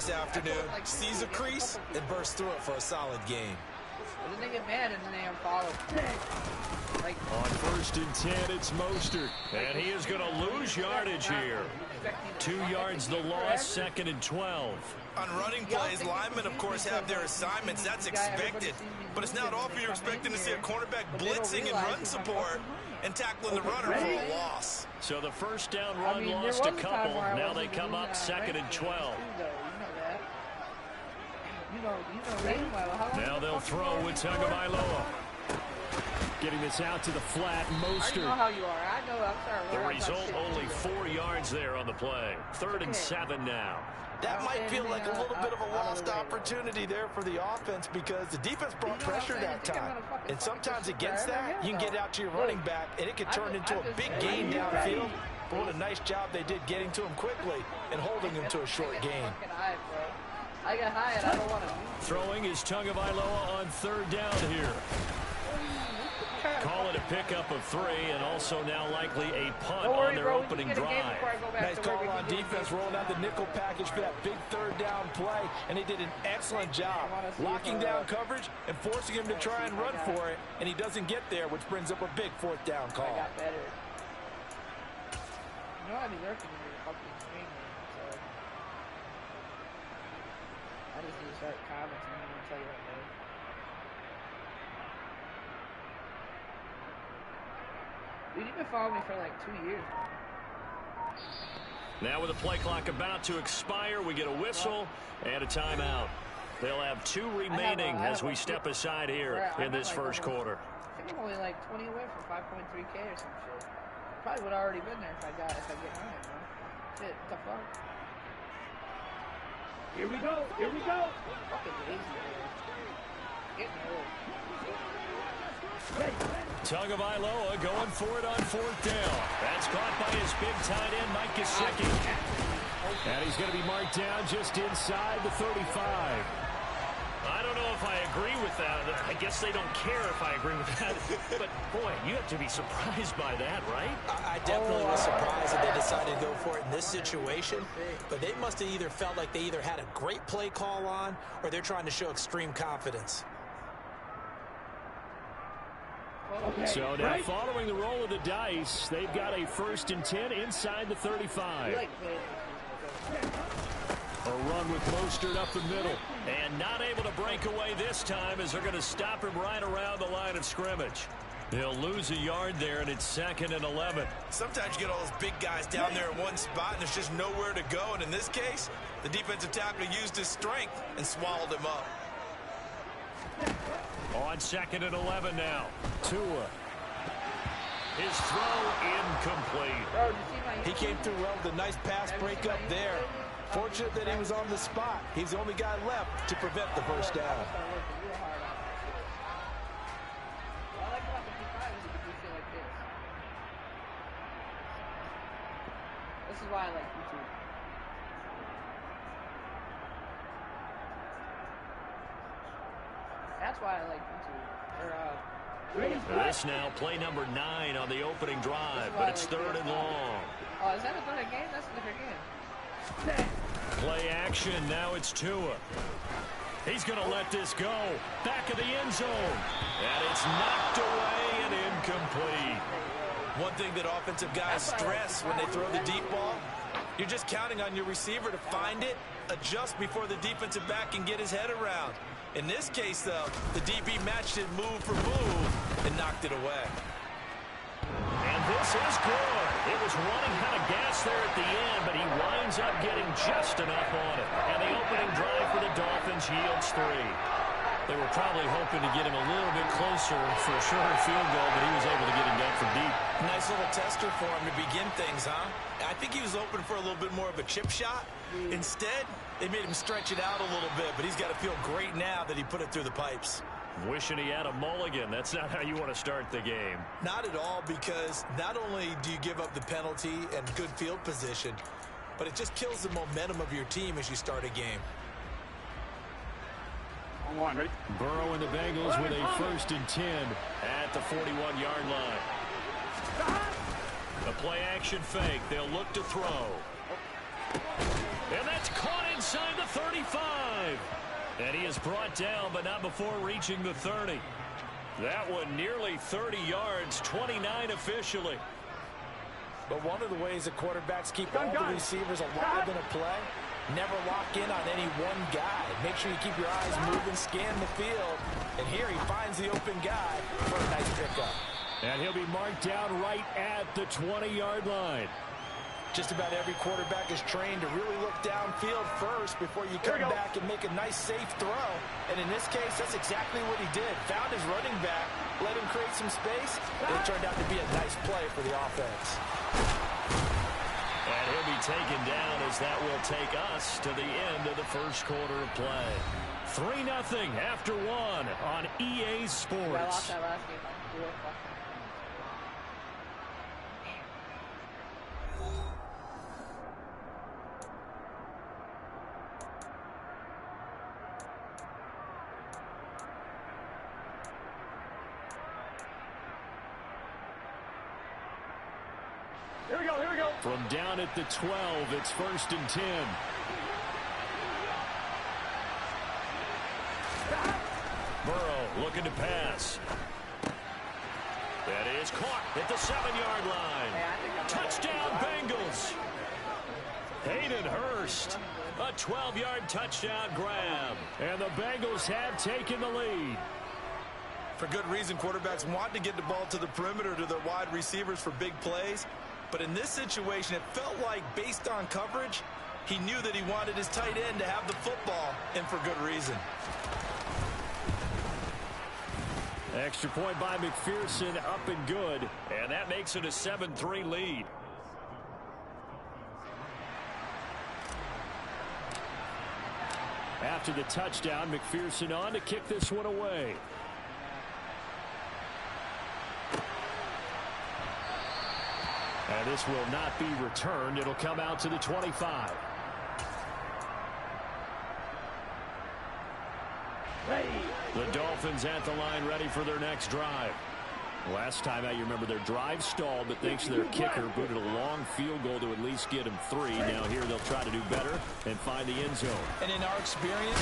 this afternoon, sees a crease, and bursts through it for a solid gain. Then they get mad and then they unfollow. On 1st and 10, it's Mostert. And he is going to lose yardage here. 2 yards the loss, 2nd and 12. On running plays, linemen, of course, have their assignments. That's expected. But it's not often you're expecting to see a cornerback blitzing and run support and tackling the runner for a loss. So the first down run lost a couple. Now they come up 2nd and 12. Now they'll throw with Tagovailoa. Getting this out to the flat, Mostert. I know how you are. I know. I'm sorry. The result, only 4 yards there on the play. 3rd and 7 now. That might feel like a little bit of a lost opportunity there for the offense because the defense brought pressure that time. And sometimes against that, you can get out to your running back, and it could turn into a big gain downfield. But what a nice job they did getting to him quickly and holding him to a short gain. I got high and I don't want to. Throwing is Tagovailoa on 3rd down here. Call it a pickup of 3, and also now likely a punt on their opening drive. Nice call on defense, rolling out the nickel package for that big 3rd down play, and he did an excellent job locking down coverage and forcing him to try and run for it, and he doesn't get there, which brings up a big 4th down call. I got better. You know I've been working in your fucking screen, so I just need to start commenting and tell you what to do. Dude, you've been following me for like 2 years. Now with the play clock about to expire, we get a whistle and a timeout. They'll have 2 remaining as we step aside here in this first quarter. I think I'm only like 20 away from 5.3K or some shit. Probably would have already been there if I get on it, man. Shit, what the fuck? Here we go. Here we go. Fucking lazy, man. Getting old. Tagovailoa going for it on 4th down. That's caught by his big tight end, Mike Gesicki. And he's going to be marked down just inside the 35. I don't know if I agree with that. I guess they don't care if I agree with that. But, boy, you have to be surprised by that, right? I definitely was surprised that they decided to go for it in this situation. But they must have either felt like they either had a great play call on or they're trying to show extreme confidence. So now following the roll of the dice, they've got a 1st and 10 inside the 35. A run with Mostert up the middle. And not able to break away this time as they're going to stop him right around the line of scrimmage. They'll lose a yard there, and it's 2nd and 11. Sometimes you get all those big guys down there in one spot, and there's just nowhere to go. And in this case, the defensive tackle used his strength and swallowed him up. On 2nd and 11 now. Tua. His throw incomplete. He came through well with a nice pass breakup there. Fortunate that he was on the spot. He's the only guy left to prevent the first down. This is why I like YouTube. That's why I like YouTube. This now play number 9 on the opening drive, but it's 3rd and long. Oh, is that a different game? That's a different game. Play action. Now it's Tua. He's going to let this go. Back of the end zone. And it's knocked away and incomplete. One thing that offensive guys stress when they throw the deep ball, you're just counting on your receiver to find it, adjust before the defensive back can get his head around. In this case, though, the DB matched it move for move and knocked it away. And this is good. It was running out of gas there at the end, but he winds up getting just enough on it. And the opening drive for the Dolphins yields 3. They were probably hoping to get him a little bit closer for a shorter field goal, but he was able to get him down from deep. Nice little tester for him to begin things, huh? I think he was open for a little bit more of a chip shot. Instead, they made him stretch it out a little bit, but he's got to feel great now that he put it through the pipes. Wishing he had a mulligan. That's not how you want to start the game. Not at all, because not only do you give up the penalty and good field position, but it just kills the momentum of your team as you start a game. Ready? Burrow and the Bengals with a 1st and 10 at the 41-yard line. The play action fake. They'll look to throw. And that's caught inside the 35. 5. And he is brought down, but not before reaching the 30. That one nearly 30 yards, 29 officially. But one of the ways the quarterbacks keep all the receivers alive in a play, never lock in on any one guy. Make sure you keep your eyes moving, scan the field. And here he finds the open guy for a nice pickup. And he'll be marked down right at the 20-yard line. Just about every quarterback is trained to really look downfield first before you come back and make a nice, safe throw. And in this case, that's exactly what he did. Found his running back, let him create some space, and it turned out to be a nice play for the offense. And he'll be taken down as that will take us to the end of the first quarter of play. 3-0 after 1 on EA Sports. I lost that last game. Here we go. From down at the 12, it's 1st and 10. Burrow looking to pass. That is caught at the 7-yard line. Touchdown, Bengals. Hayden Hurst, a 12-yard touchdown grab. And the Bengals have taken the lead. For good reason, quarterbacks want to get the ball to the perimeter to their wide receivers for big plays. But in this situation, it felt like, based on coverage, he knew that he wanted his tight end to have the football, and for good reason. Extra point by McPherson, up and good. And that makes it a 7-3 lead. After the touchdown, McPherson on to kick this one away. And this will not be returned. It'll come out to the 25. The Dolphins at the line, ready for their next drive. Last time out, you remember their drive stalled, but thanks to their kicker, booted a long field goal to at least get them 3. Now here they'll try to do better and find the end zone. And in our experience,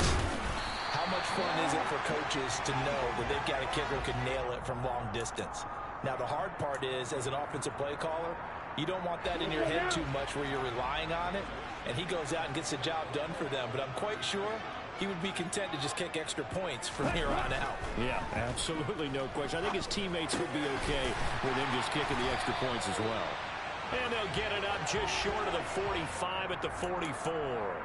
how much fun is it for coaches to know that they've got a kicker who can nail it from long distance? Now, the hard part is, as an offensive play caller, you don't want that in your head too much where you're relying on it, and he goes out and gets the job done for them. But I'm quite sure he would be content to just kick extra points from here on out. Yeah, absolutely no question. I think his teammates would be okay with him just kicking the extra points as well. And they'll get it up just short of the 45 at the 44.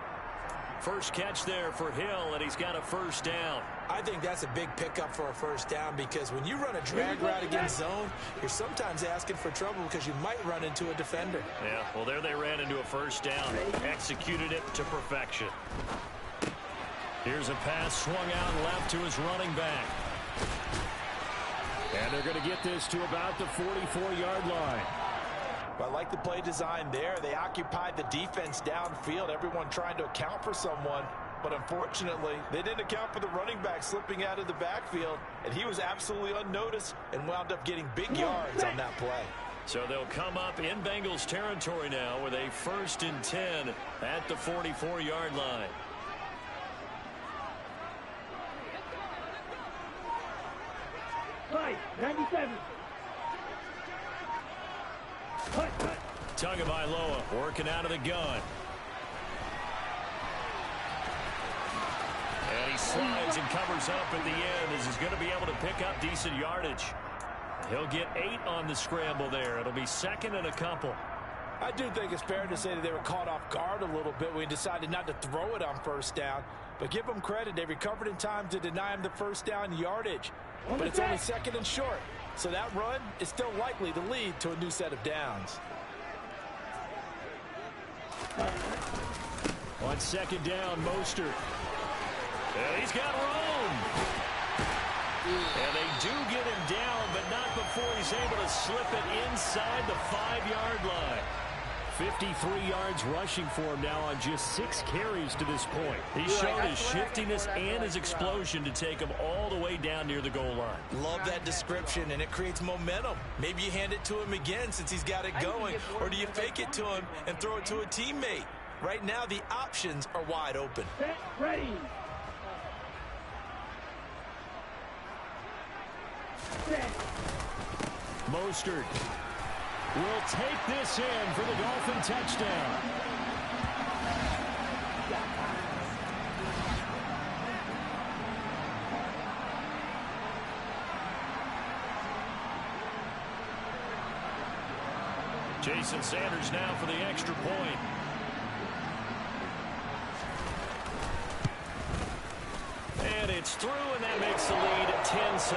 First catch there for Hill, and he's got a first down. I think that's a big pickup for a first down, because when you run a drag route against zone, you're sometimes asking for trouble because you might run into a defender. Yeah, well, there they ran into a first down. Executed it to perfection. Here's a pass swung out left to his running back. And they're going to get this to about the 44-yard line. But I like the play design there. They occupied the defense downfield, everyone trying to account for someone. But unfortunately, they didn't account for the running back slipping out of the backfield, and he was absolutely unnoticed and wound up getting big yards on that play. So they'll come up in Bengals territory now with a 1st and 10 at the 44-yard line. Right, 97. Tagovailoa working out of the gun. And he slides and covers up at the end as he's going to be able to pick up decent yardage. He'll get 8 on the scramble there. It'll be 2nd and a couple. I do think it's fair to say that they were caught off guard a little bit when he decided not to throw it on first down. But give them credit. They recovered in time to deny him the first down yardage. But it's only 2nd and short. So that run is still likely to lead to a new set of downs. On 2nd down, Mostert. And he's got room. And they do get him down, but not before he's able to slip it inside the 5-yard line. 53 yards rushing for him now on just 6 carries to this point. He's shown his shiftiness and his explosion to take him all the way down near the goal line. Love that description, and it creates momentum. Maybe you hand it to him again since he's got it going, or do you fake it to him and throw it to a teammate? Right now, the options are wide open. Set, ready. Mostert will take this in for the Dolphin touchdown. Jason Sanders now for the extra point. And it's through, and that makes the lead 10-7.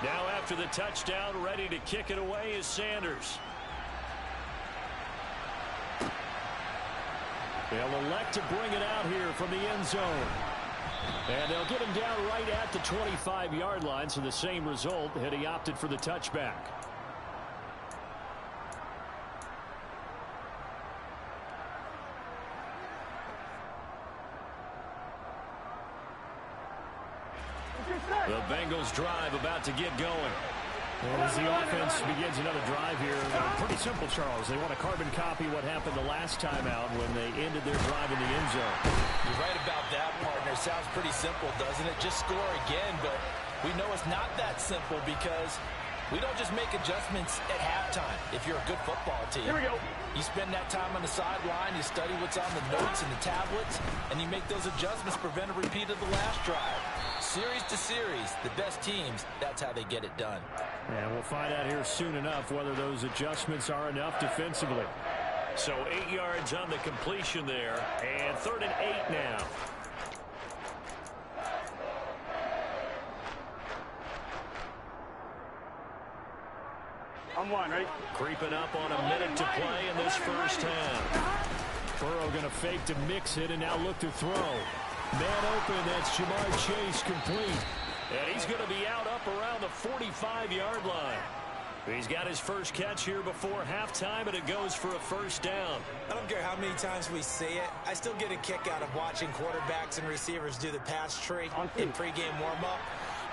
Now after the touchdown, ready to kick it away is Sanders. They'll elect to bring it out here from the end zone. And they'll get him down right at the 25-yard line, so the same result had he opted for the touchback. The Bengals drive about to get going. And as the offense begins another drive here, pretty simple, Charles. They want to carbon copy what happened the last time out when they ended their drive in the end zone. You're right about that, partner. Sounds pretty simple, doesn't it? Just score again, but we know it's not that simple because we don't just make adjustments at halftime if you're a good football team. Here we go. You spend that time on the sideline, you study what's on the notes and the tablets, and you make those adjustments to prevent a repeat of the last drive. Series to series, the best teams, that's how they get it done. And we'll find out here soon enough whether those adjustments are enough defensively. So 8 yards on the completion there, and 3rd and 8 now. I'm one, ready? Creeping up on a minute to play in this first half. Burrow going to fake to mix it and now look to throw. Man open, that's Jamar Chase complete. And he's going to be out up around the 45-yard line. He's got his first catch here before halftime, and it goes for a first down. I don't care how many times we see it. I still get a kick out of watching quarterbacks and receivers do the pass tree in pregame warm-up.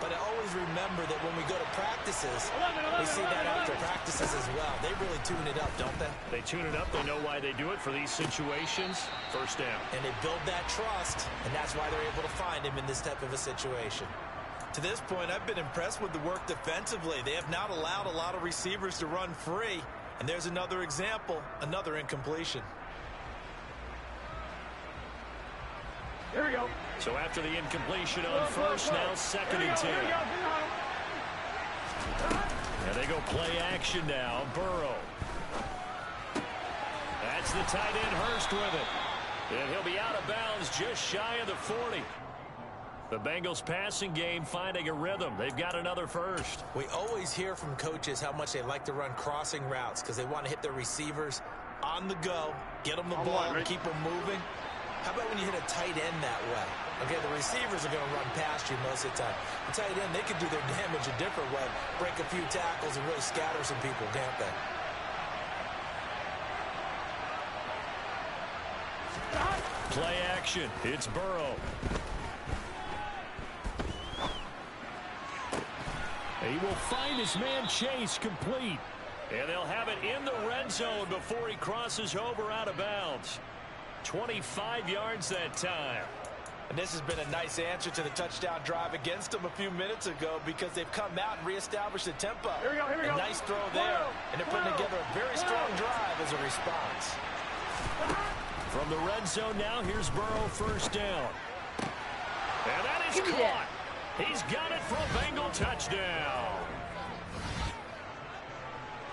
But I always remember that when we go to practices, we see that after practices as well. They really tune it up, don't they? They tune it up. They know why they do it for these situations. First down. And they build that trust, and that's why they're able to find him in this type of a situation. To this point, I've been impressed with the work defensively. They have not allowed a lot of receivers to run free. And there's another example, another incompletion. Here we go. So after the incompletion on first, now 2nd and 10. And they go play action now. Burrow. That's the tight end Hurst with it. And he'll be out of bounds just shy of the 40. The Bengals passing game finding a rhythm. They've got another first. We always hear from coaches how much they like to run crossing routes because they want to hit their receivers on the go, get them the ball, and keep them moving. How about when you hit a tight end that way? Okay, the receivers are going to run past you most of the time. The tight end, they could do their damage a different way, break a few tackles and really scatter some people, can't they? Play action. It's Burrow. He will find his man Chase complete. And they'll have it in the red zone before he crosses over out of bounds. 25 yards that time. And this has been a nice answer to the touchdown drive against them a few minutes ago because they've come out and reestablished the tempo. Here we go, here we go. A nice throw there. And they're putting together a very strong drive as a response. From the red zone now, here's Burrow first down. And that is caught. He's got it for a Bengal touchdown.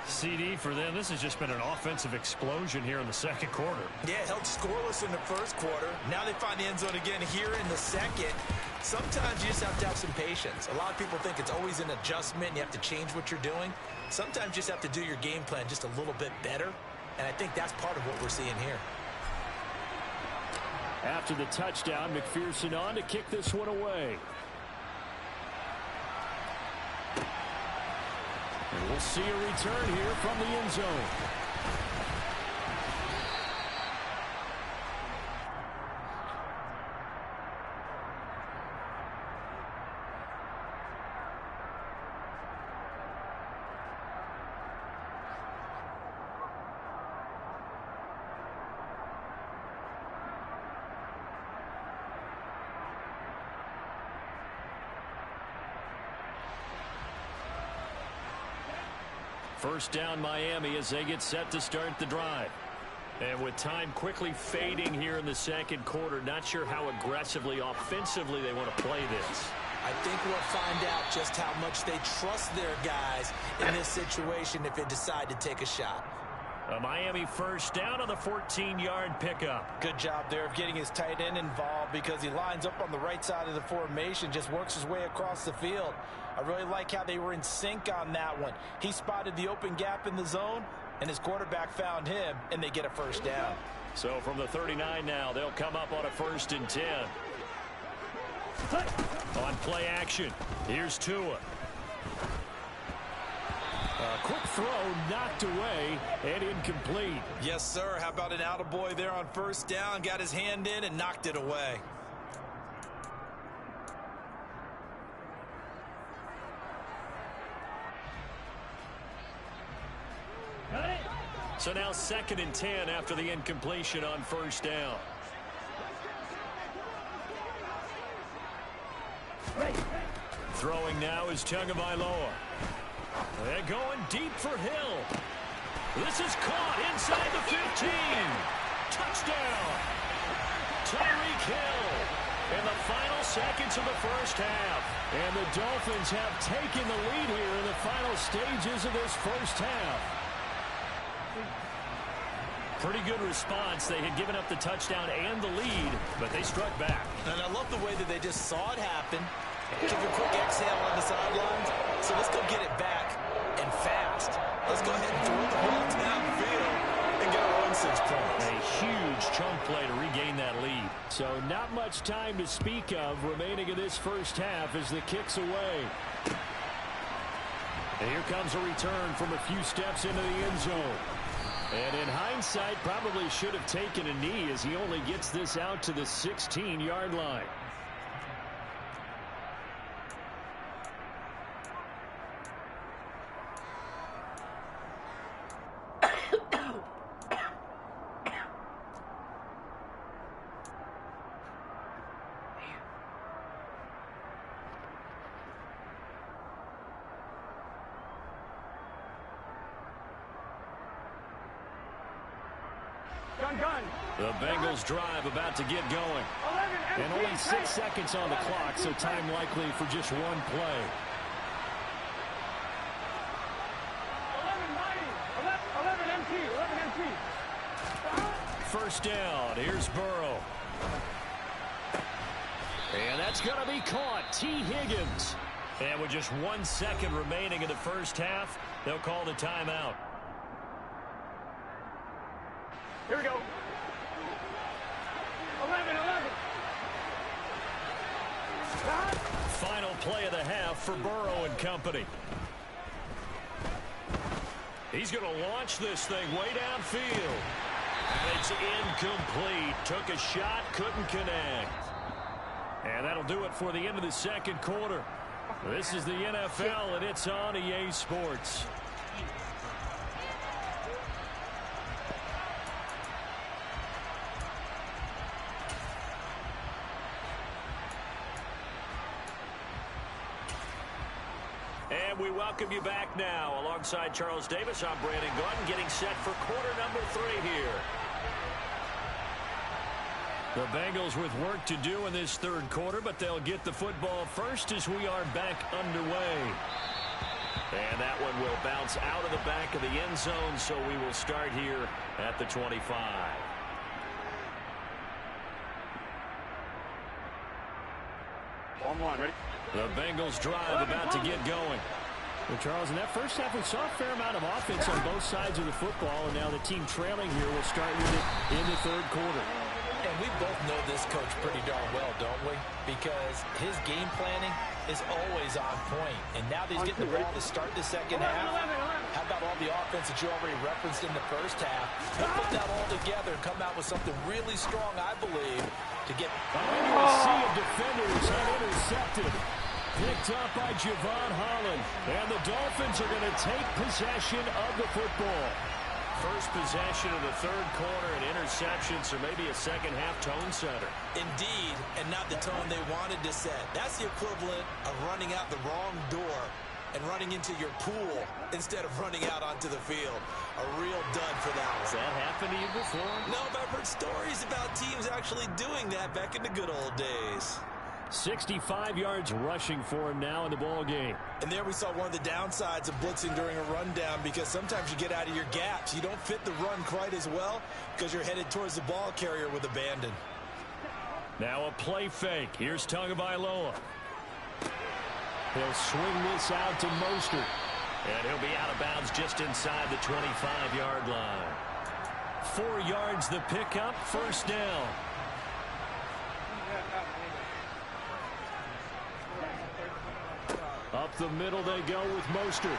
CD for them. This has just been an offensive explosion here in the second quarter. Yeah, held scoreless in the first quarter. Now they find the end zone again here in the second. Sometimes you just have to have some patience. A lot of people think it's always an adjustment. You have to change what you're doing. Sometimes you just have to do your game plan just a little bit better. And I think that's part of what we're seeing here. After the touchdown, McPherson on to kick this one away. And we'll see a return here from the end zone. First down Miami as they get set to start the drive. And with time quickly fading here in the second quarter, not sure how aggressively, offensively they want to play this. I think we'll find out just how much they trust their guys in this situation if they decide to take a shot. A Miami first down on the 14-yard pickup. Good job there of getting his tight end involved because he lines up on the right side of the formation, just works his way across the field. I really like how they were in sync on that one. He spotted the open gap in the zone, and his quarterback found him, and they get a first down. So from the 39 now, they'll come up on a 1st and 10. On play action, here's Tua. A quick throw knocked away and incomplete. Yes, sir. How about an attaboy there on first down? Got his hand in and knocked it away. So now 2nd and 10 after the incompletion on first down. Throwing now is Tagovailoa. They're going deep for Hill. This is caught inside the 15. Touchdown. Tyreek Hill in the final seconds of the first half. And the Dolphins have taken the lead here in the final stages of this first half. Pretty good response. They had given up the touchdown and the lead, but they struck back. And I love the way that they just saw it happen. Took a quick exhale on the sidelines. So let's go get it back and fast. Let's go ahead and throw the ball downfield and get our own 6 points. A huge chunk play to regain that lead. So not much time to speak of remaining in this first half as the kick's away. And here comes a return from a few steps into the end zone. And in hindsight, probably should have taken a knee as he only gets this out to the 16-yard line. The Bengals drive about to get going. And only 6 seconds on the clock, so time likely for just one play. 11 First down. Here's Burrow. And that's going to be caught. T. Higgins. And with just 1 second remaining in the first half, they'll call the timeout. Here we go. 11. Final play of the half for Burrow and company. He's going to launch this thing way downfield. And it's incomplete. Took a shot, couldn't connect. And that'll do it for the end of the second quarter. This is the NFL, and it's on EA Sports. And we welcome you back now. Alongside Charles Davis, I'm Brandon Gordon, getting set for quarter number 3 here. The Bengals with work to do in this third quarter, but they'll get the football first as we are back underway. And that one will bounce out of the back of the end zone, so we will start here at the 25. On one, ready? The Bengals drive about to get going. Well, Charles, in that first half, we saw a fair amount of offense on both sides of the football, and now the team trailing here will start with it in the third quarter. And we both know this coach pretty darn well, don't we? Because his game planning is always on point. And now that he's getting the ball to start the second half, how about all the offense that you already referenced in the first half? He'll put that all together and come out with something really strong, I believe, to get... A sea of defenders unintercepted. Picked up by Javon Holland. And the Dolphins are going to take possession of the football. First possession of the third quarter, and interception, so maybe a second-half tone setter. Indeed, and not the tone they wanted to set. That's the equivalent of running out the wrong door and running into your pool instead of running out onto the field. A real dud for that one. Has that happened to you before? No, but I've heard stories about teams actually doing that back in the good old days. 65 yards rushing for him now in the ball game. And there we saw one of the downsides of blitzing during a rundown, because sometimes you get out of your gaps. You don't fit the run quite as well because you're headed towards the ball carrier with abandon. Now a play fake. Here's Tagovailoa. He'll swing this out to Mostert. And he'll be out of bounds just inside the 25-yard line. 4 yards the pickup, first down. Up the middle they go with Mostert.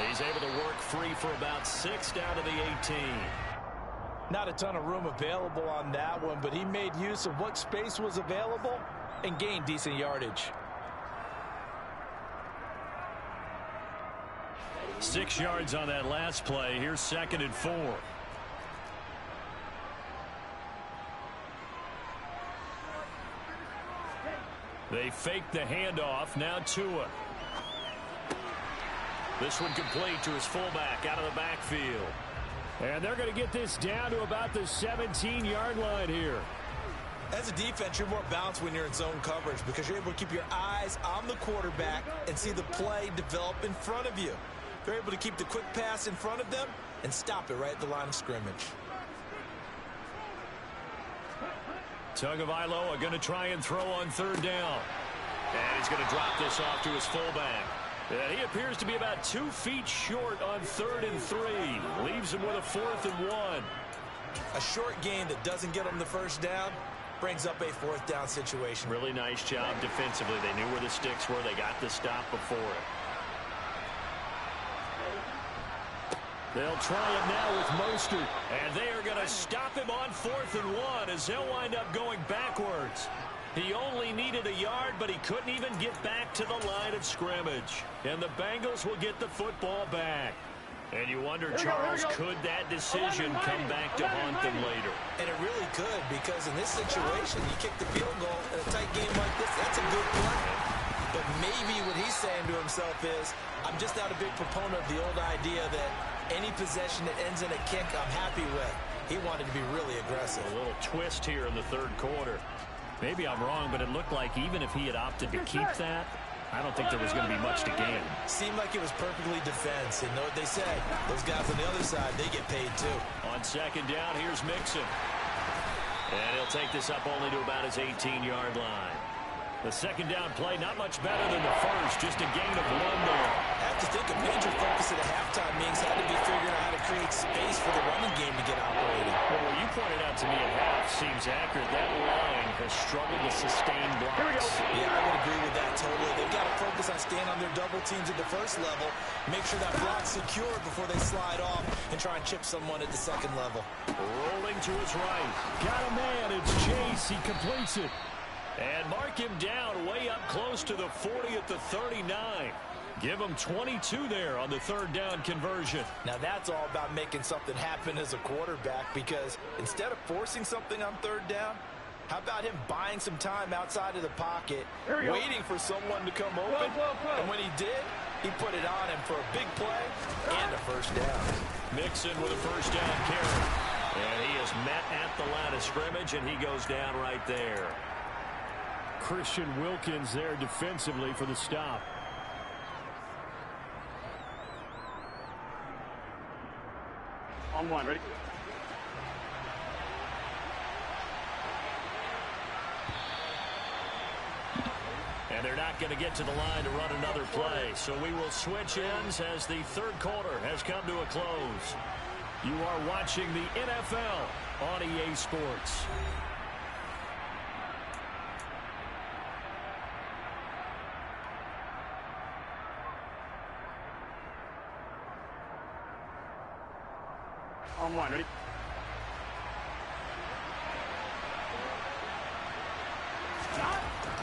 He's able to work free for about 6 down to the 18. Not a ton of room available on that one, but he made use of what space was available and gained decent yardage. 6 yards on that last play. Here's 2nd and 4. They fake the handoff. Now Tua. This one complete to his fullback out of the backfield. And they're going to get this down to about the 17-yard line here. As a defense, you're more balanced when you're in zone coverage because you're able to keep your eyes on the quarterback and see the play develop in front of you. They're able to keep the quick pass in front of them and stop it right at the line of scrimmage. Tagovailoa going to try and throw on 3rd down. And he's going to drop this off to his fullback. And he appears to be about 2 feet short on 3rd and 3. Leaves him with a 4th and 1. A short gain that doesn't get him the first down brings up a 4th down situation. Really nice job defensively. They knew where the sticks were. They got the stop before it. They'll try it now with Mostert. And they are going to stop him on 4th and 1 as they'll wind up going backwards. He only needed a yard, but he couldn't even get back to the line of scrimmage. And the Bengals will get the football back. And you wonder, Charles, could that decision come back to haunt them later? And it really could, because in this situation, you kick the field goal in a tight game like this, that's a good play. But maybe what he's saying to himself is, I'm just not a big proponent of the old idea that any possession that ends in a kick I'm happy with. He wanted to be really aggressive. A little twist here in the 3rd quarter. Maybe I'm wrong, but it looked like even if he had opted to keep that, I don't think there was going to be much to gain. Seemed like it was perfectly defense. And know what they say, those guys on the other side, they get paid too. On 2nd down, here's Mixon. And he'll take this up only to about his 18-yard line. The 2nd down play, not much better than the first, just a gain of 1 there. I have to think a major focus at a halftime means had to be figuring out how to create space for the running game to get operating. Well, what you pointed out to me at half seems accurate. That line has struggled to sustain blocks. Yeah, I would agree with that totally. They've got to focus on staying on their double teams at the first level, make sure that block's secure before they slide off and try and chip someone at the 2nd level. Rolling to his right. Got a man. It's Chase. He completes it. And mark him down way up close to the 40 at the 39. Give him 22 there on the 3rd down conversion. Now that's all about making something happen as a quarterback, because instead of forcing something on 3rd down, how about him buying some time outside of the pocket, waiting for someone to come open, and when he did, he put it on him for a big play and a first down. Mixon with a first down carry. And he is met at the line of scrimmage, and he goes down right there. Christian Wilkins there defensively for the stop. On 1, ready? And they're not going to get to the line to run another play. So we will switch ends as the 3rd quarter has come to a close. You are watching the NFL on EA Sports. On 1, ready?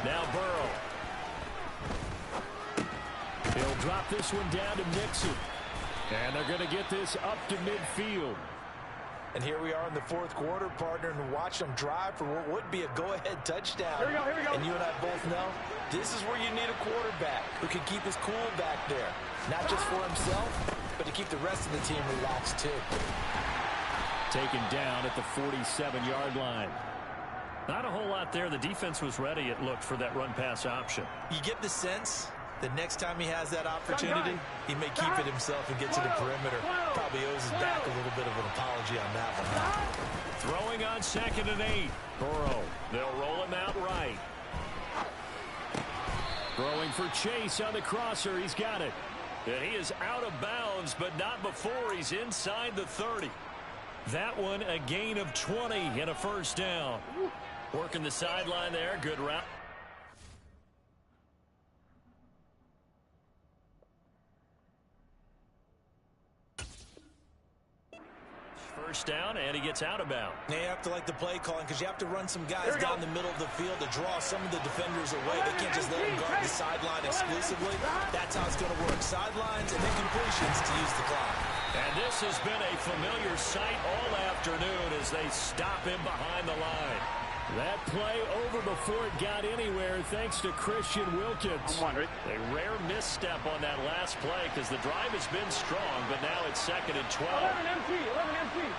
Now Burrow. He'll drop this one down to Nixon. And they're going to get this up to midfield. And here we are in the fourth quarter, partner, and watch them drive for what would be a go-ahead touchdown. Here we go. And you and I both know this is where you need a quarterback who can keep his cool back there. Not just for himself, but to keep the rest of the team relaxed too. Taken down at the 47-yard line. Not a whole lot there. The defense was ready, it looked, for that run-pass option. You get the sense that next time he has that opportunity, he may keep it himself and get to the perimeter. Probably owes his back a little bit of an apology on that one. Throwing on 2nd and 8. Burrow. They'll roll him out right. Throwing for Chase on the crosser. He's got it. And he is out of bounds, but not before he's inside the 30. That one a gain of 20 and a first down. Working the sideline there. Good route. First down, and he gets out of bounds. Now you have to like the play calling because you have to run some guys down the middle of the field to draw some of the defenders away. They can't just let them guard the sideline exclusively. That's how it's going to work. Sidelines and then completions to use the clock. And this has been a familiar sight all afternoon as they stop him behind the line. That play over before it got anywhere thanks to Christian Wilkins. A rare misstep on that last play because the drive has been strong, but now it's 2nd and 12. 11 empty.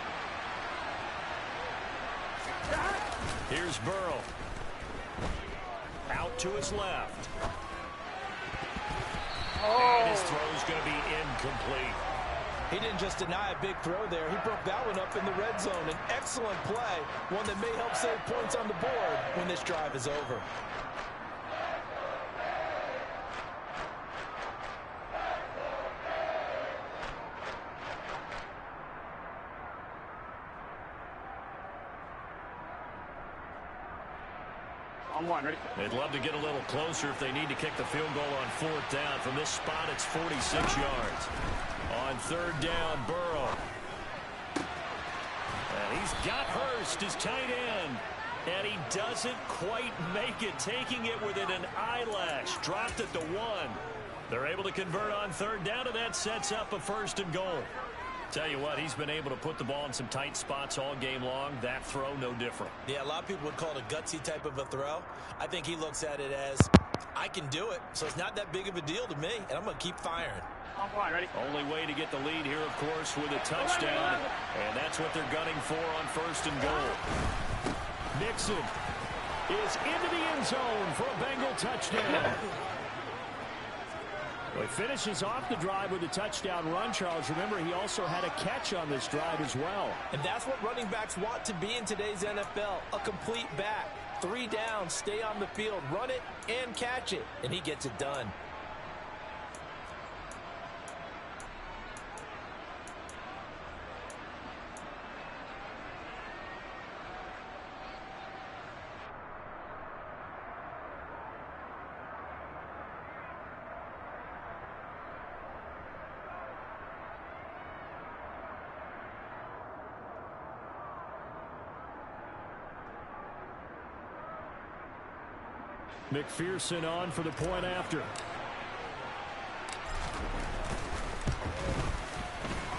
Here's Burrow. Out to his left. And his throw's going to be incomplete. He didn't just deny a big throw there. He broke that one up in the red zone. An excellent play, one that may help save points on the board when this drive is over. On 1, ready? They'd love to get a little closer if they need to kick the field goal on 4th down. From this spot, it's 46 yards. On 3rd down, Burrow. And he's got Hurst, his tight end. And he doesn't quite make it, taking it within an eyelash. Dropped at the 1. They're able to convert on 3rd down, and that sets up a 1st and goal. Tell you what, he's been able to put the ball in some tight spots all game long. That throw, no different. Yeah, a lot of people would call it a gutsy type of a throw. I think he looks at it as, I can do it, so it's not that big of a deal to me, and I'm going to keep firing. On 1, ready? Only way to get the lead here, of course, with a touchdown. And that's what they're gunning for on 1st and goal. Mixon is into the end zone for a Bengal touchdown. Well, he finishes off the drive with a touchdown run, Charles. Remember, he also had a catch on this drive as well. And that's what running backs want to be in today's NFL, a complete back. 3 down, stay on the field, run it, and catch it. And he gets it done. McPherson on for the point after.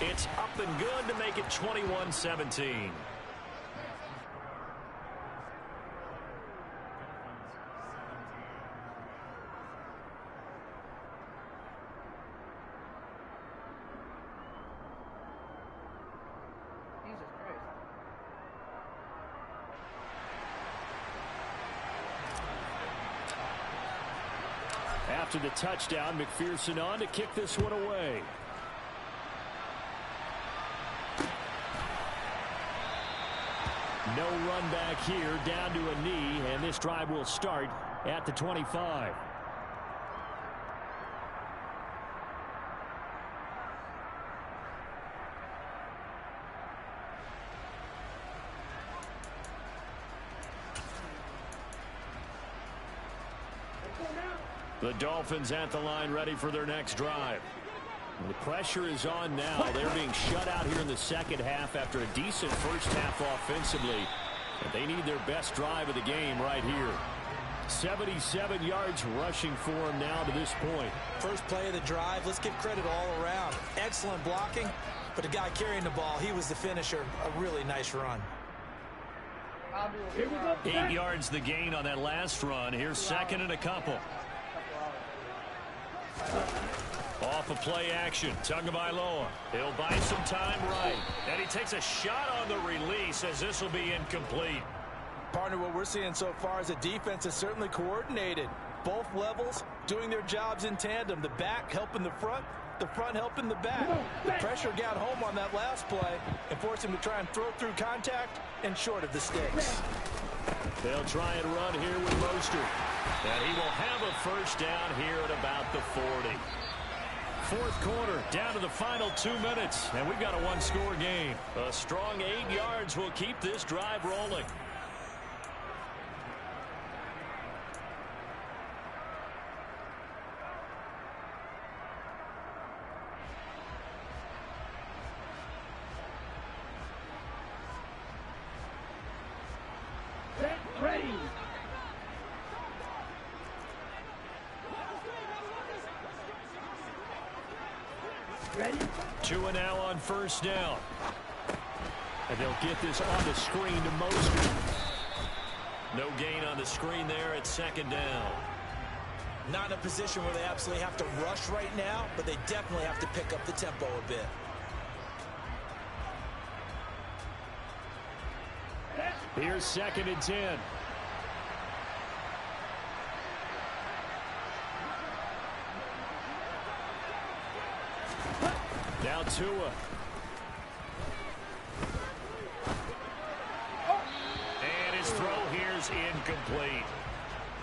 It's up and good to make it 21-17. After the touchdown, McPherson on to kick this one away. No run back here, down to a knee, and this drive will start at the 25. The Dolphins at the line ready for their next drive. The pressure is on now. They're being shut out here in the second half after a decent first half offensively. And they need their best drive of the game right here. 77 yards rushing for him now to this point. First play of the drive, let's give credit all around. Excellent blocking, but the guy carrying the ball, he was the finisher. A really nice run. 8 yards the gain on that last run. Here's second and a couple. Off of play action, Tagovailoa. He'll buy some time right. And he takes a shot on the release as this will be incomplete. Partner, what we're seeing so far is a defense is certainly coordinated. Both levels doing their jobs in tandem. The back helping the front helping the back. The pressure got home on that last play and forced him to try and throw through contact and short of the sticks. They'll try and run here with Mostert. And he will have a first down here at about the 40. Fourth quarter, down to the final 2 minutes, and we've got a one-score game. A strong 8 yards will keep this drive rolling. Ready. Ready. 2 and now on first down. And they'll get this on the screen to Mostert. No gain on the screen there at second down. Not in a position where they absolutely have to rush right now, but they definitely have to pick up the tempo a bit. Here's second and 10. Now Tua. And his throw here's incomplete.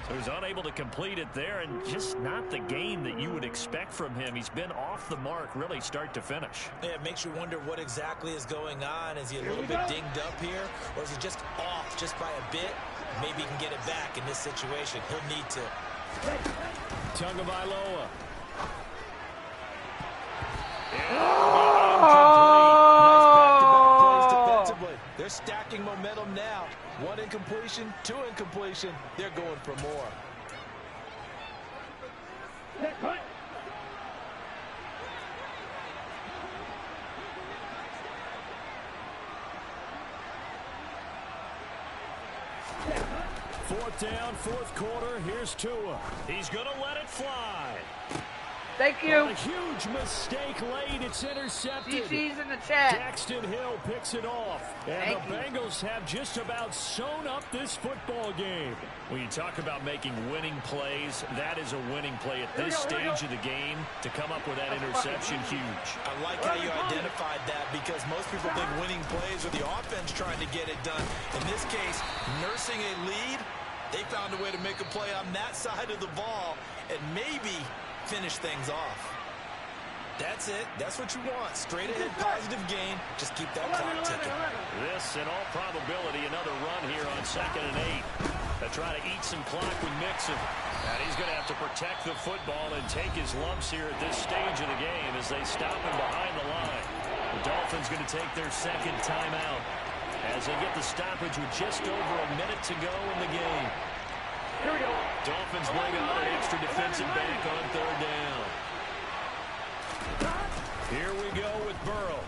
So he's unable to complete it there, and just not the gain that you would expect from him. He's been off the mark really start to finish. Yeah, it makes you wonder what exactly is going on. Is he a little bit dinged up here, or is he just off just by a bit? Maybe he can get it back in this situation. He'll need to. Tagovailoa. They're stacking momentum now. 1 incompletion, 2 incompletion. They're going for more. Fourth down, fourth quarter. Here's Tua. He's going to let it fly. Thank you. A huge mistake late. It's intercepted. GG's in the chat. Daxton Hill picks it off. And the Bengals have just about sewn up this football game. When you talk about making winning plays, that is a winning play at this stage of the game. To come up with that interception, huge. I like how you identified that, because most people think winning plays are the offense trying to get it done. In this case, nursing a lead, they found a way to make a play on that side of the ball and maybe finish things off. That's it. That's what you want. Straight ahead positive gain. Just keep that clock ticking. This, in all probability, another run here on 2nd and 8. They're trying to eat some clock with Mixon. And he's going to have to protect the football and take his lumps here at this stage of the game as they stop him behind the line. The Dolphins going to take their second timeout as they get the stoppage with just over a minute to go in the game. Here we go. Dolphins bring on an extra defensive back on 3rd down. Here we go with Burrow.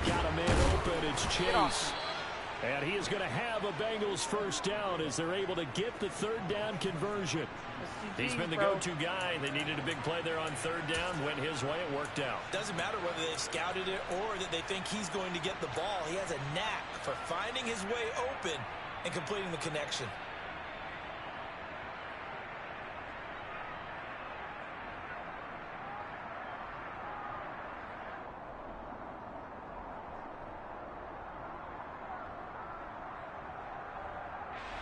Got a man open. It's Chase. And he is going to have a Bengals first down as they're able to get the 3rd down conversion. He's been the go-to guy. They needed a big play there on 3rd down. Went his way. It worked out. Doesn't matter whether they've scouted it or that they think he's going to get the ball. He has a knack for finding his way open and completing the connection.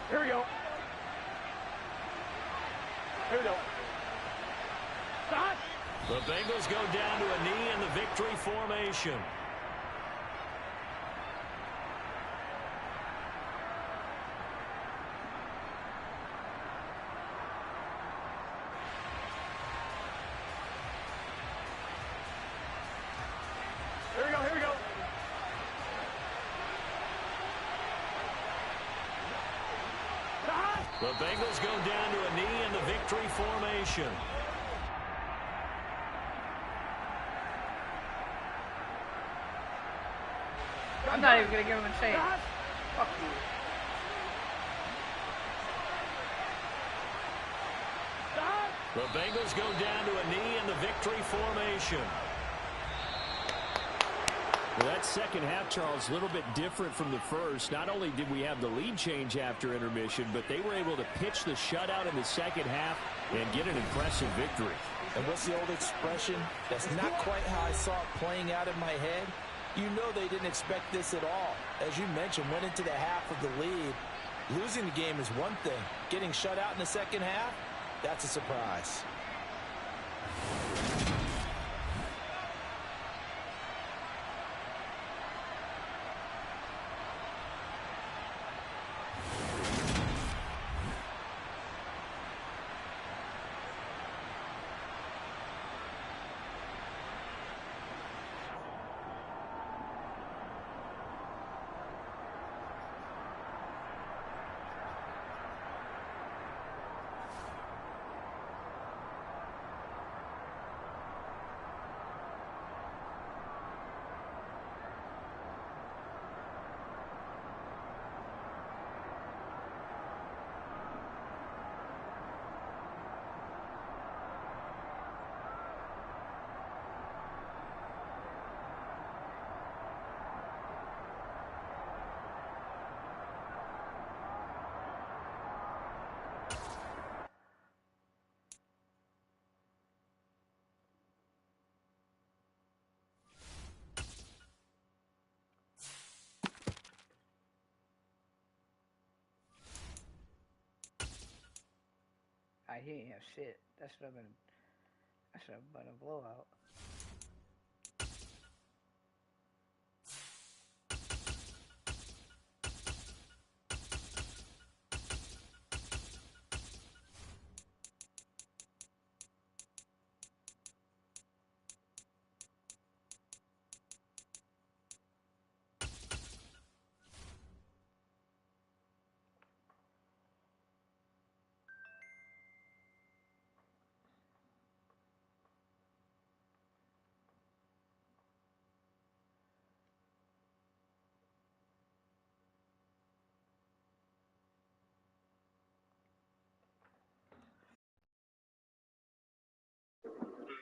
Here we go. Here we go. Stop. The Bengals go down to a knee in the victory formation. Here we go. Here we go. Stop. The Bengals go down to a knee in the victory formation. I'm not even going to give him a chance. Fuck you. The Bengals go down to a knee in the victory formation. Well, that second half, Charles, a little bit different from the first. Not only did we have the lead change after intermission, but they were able to pitch the shutout in the second half and get an impressive victory. And what's the old expression? That's not quite how I saw it playing out in my head. You know they didn't expect this at all. As you mentioned, went into the half of the lead. Losing the game is one thing. Getting shut out in the second half, that's a surprise. He ain't have shit. That should have been a blowout.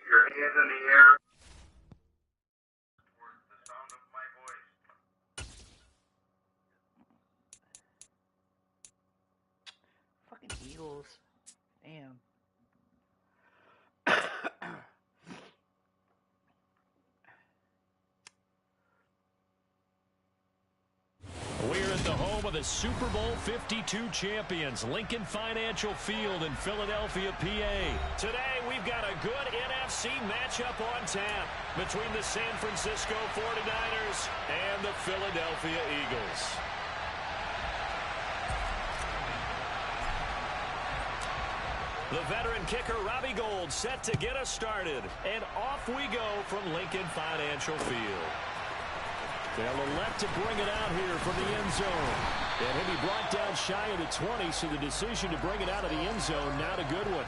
Your hands in the air towards the sound of my voice. Fucking Eagles. Damn. We're at the home of the Super Bowl 52 champions, Lincoln Financial Field in Philadelphia, PA. Today, we've got a good NFC matchup on tap between the San Francisco 49ers and the Philadelphia Eagles. The veteran kicker, Robbie Gould, set to get us started. And off we go from Lincoln Financial Field. They'll elect to bring it out here from the end zone. And he'll be brought down shy of the 20, so the decision to bring it out of the end zone, not a good one.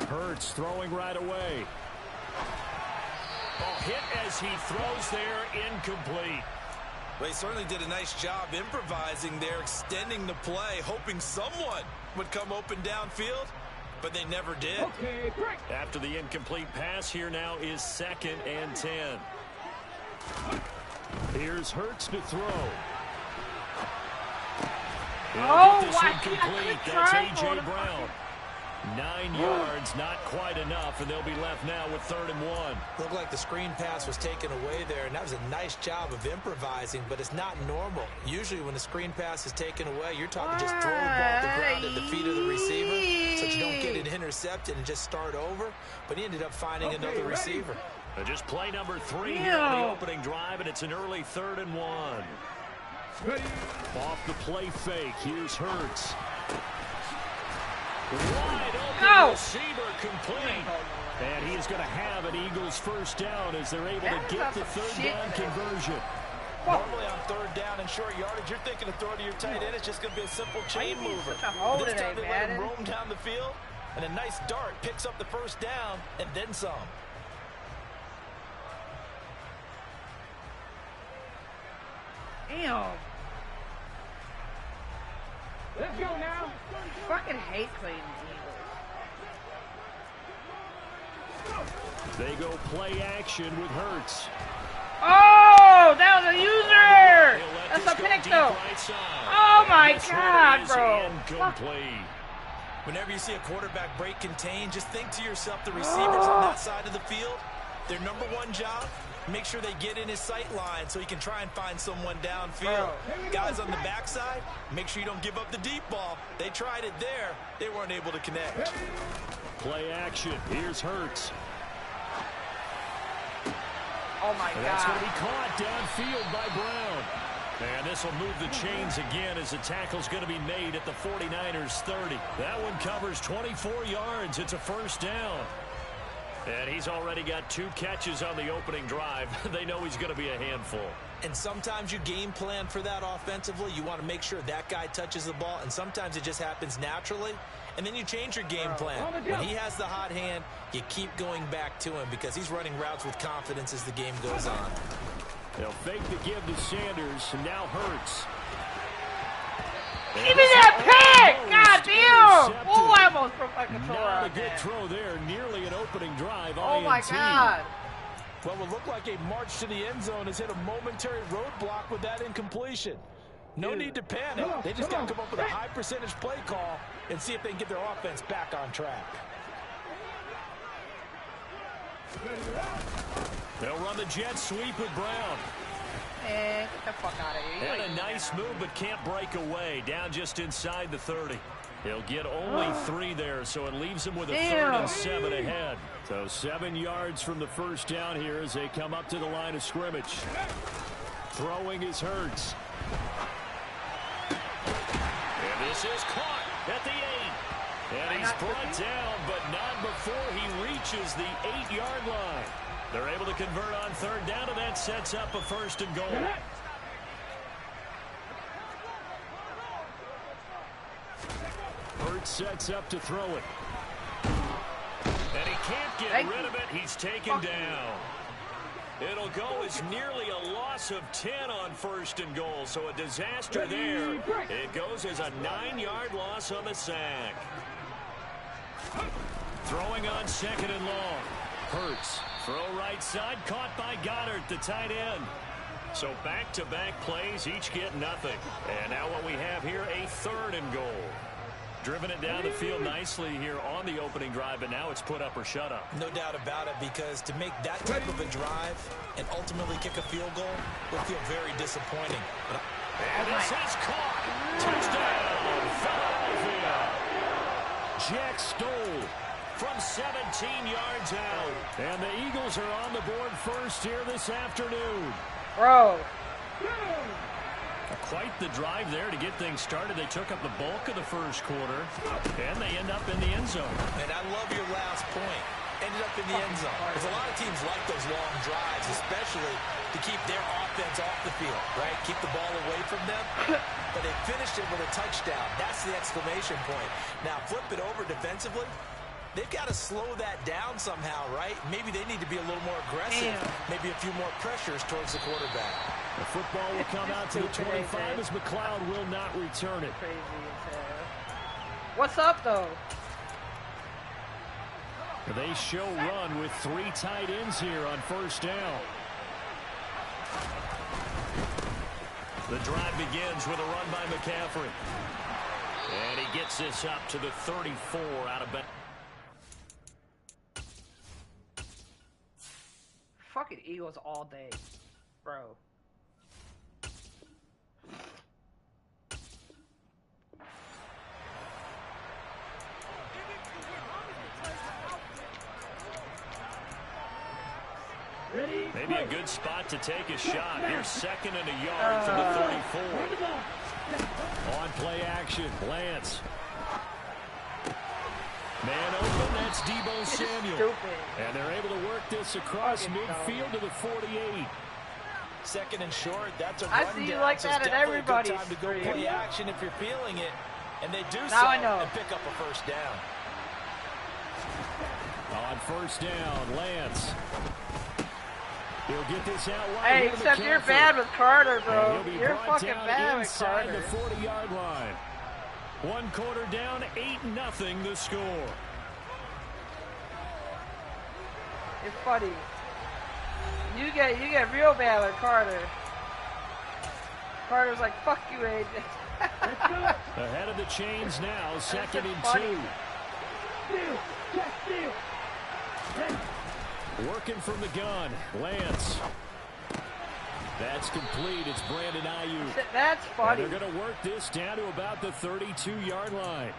Hurts throwing right away. Oh, hit as he throws there, incomplete. Well, he certainly did a nice job improvising there, extending the play, hoping someone would come open downfield, but they never did. Okay, break. After the incomplete pass, here now is 2nd and 10. Here's Hurts to throw. Oh, get this incomplete. That's A.J. Brown. 9 yards, not quite enough, and they'll be left now with 3rd and 1. Looked like the screen pass was taken away there, and that was a nice job of improvising, but it's not normal. Usually when the screen pass is taken away, you're talking just throw the ball at the ground at the feet of the receiver so that you don't get it intercepted and just start over, but he ended up finding another receiver. Just play number 3 here on the opening drive, and it's an early 3rd and 1. Off the play fake, here's Hurts. Wide open receiver complete. And he's going to have an Eagles first down as they're able to get the 3rd down conversion. Normally on 3rd down and short yardage, you're thinking of throwing to your tight end. It's just going to be a simple chain mover. This time they let him roam down the field, and a nice dart picks up the first down and then some. Damn. Let's go now. I fucking hate playing the Eagles. They go play action with Hurts. Oh, that was a user. That's a pick, though. Oh, my God, bro. Whenever you see a quarterback break contain, just think to yourself, the receivers on that side of the field, their number one job, make sure they get in his sight line so he can try and find someone downfield. Guys on the backside, make sure you don't give up the deep ball. They tried it there. They weren't able to connect. Play action. Here's Hurts. Oh, my God. That's going to be caught downfield by Brown. And this will move the chains again as the tackle's going to be made at the 49ers 30. That one covers 24 yards. It's a first down. And he's already got 2 catches on the opening drive. They know he's going to be a handful. And sometimes you game plan for that offensively. You want to make sure that guy touches the ball, and sometimes it just happens naturally. And then you change your game plan. When he has the hot hand, you keep going back to him because he's running routes with confidence as the game goes on. They'll fake the give to Sanders, and now Hurts. Give me that pick! God damn! Oh, I almost broke my controller Not out a good throw there. Nearly an opening drive. Oh, INT. my God. Well, it looked like a march to the end zone has hit a momentary roadblock with that incompletion. No need to panic. They just got to come up with a high percentage play call and see if they can get their offense back on track. They'll run the jet sweep with Brown. Man, get the fuck out of here. And a nice move, but can't break away. Down just inside the 30. He'll get only 3 there, so it leaves him with a 3rd and 7 ahead. So 7 yards from the first down here as they come up to the line of scrimmage. Throwing is Hurts. And this is caught at the 8. And he's brought down, but not before he reaches the 8-yard line. They're able to convert on 3rd down, and that sets up a 1st and goal. Hurts sets up to throw it. And he can't get rid of it. He's taken down. It'll go as nearly a loss of 10 on 1st and goal, so a disaster there. It goes as a 9-yard loss on the sack. Throwing on 2nd and long. Hurts. Throw right side, caught by Goddard, the tight end. So back-to-back plays, each get nothing. And now what we have here, a 3rd and goal. Driven it down the field nicely here on the opening drive, but now it's put up or shut up. No doubt about it, because to make that type of a drive and ultimately kick a field goal will feel very disappointing. And this is caught. Touchdown, Philadelphia. Jack Stoll from 17 yards out. And the Eagles are on the board first here this afternoon. Bro. Quite the drive there to get things started. They took up the bulk of the first quarter, and they end up in the end zone. And I love your last point. Ended up in the end zone. Because a lot of teams like those long drives, especially to keep their offense off the field, right? Keep the ball away from them. But they finished it with a touchdown. That's the exclamation point. Now, flip it over defensively. They've got to slow that down somehow, right? Maybe they need to be a little more aggressive. Maybe a few more pressures towards the quarterback. The football will come out to the 25 as McLeod will not return it. Crazy as hell. What's up, though? They show run with 3 tight ends here on 1st down. The drive begins with a run by McCaffrey. And he gets this up to the 34 out of bounds. Fucking Eagles all day, bro. Maybe a good spot to take a shot. Here's 2nd and a yard from the 34. On play action, Lance. Man open, that's Deebo Samuel. And they're able to work this across midfield to the 48. 2nd and short, that's a I run see you down, like so that it's at definitely a good everybody's time to go stream. play action if you're feeling it. And they do Now so I know. and pick up a first down. On first down, Lance. He'll get this out wide. Hey, to except you're McCaffrey. bad with Carter, And bro. he'll be You're brought fucking down bad with inside Carter. the 40-yard line. 1 quarter down, 8-0 the score. It's funny. You get real bad with Carter. Carter's like, fuck you, AJ. Ahead of the chains now, 2nd and funny. 2. Working from the gun, Lance. That's complete. It's Brandon Ayuk. That's funny. And they're going to work this down to about the 32-yard line.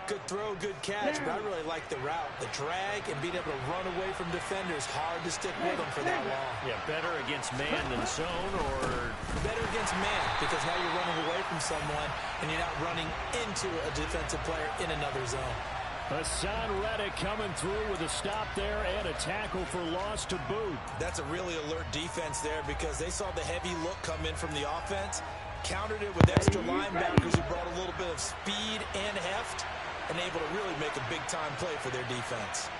Good throw, good catch, but I really like the route. The drag and being able to run away from defenders, hard to stick with them for that long. Yeah, better against man than zone, or Better against man, because now you're running away from someone and you're not running into a defensive player in another zone. Hassan Reddick coming through with a stop there and a tackle for loss to boot. That's a really alert defense there because they saw the heavy look come in from the offense, countered it with extra linebackers who brought a little bit of speed and heft, and able to really make a big-time play for their defense.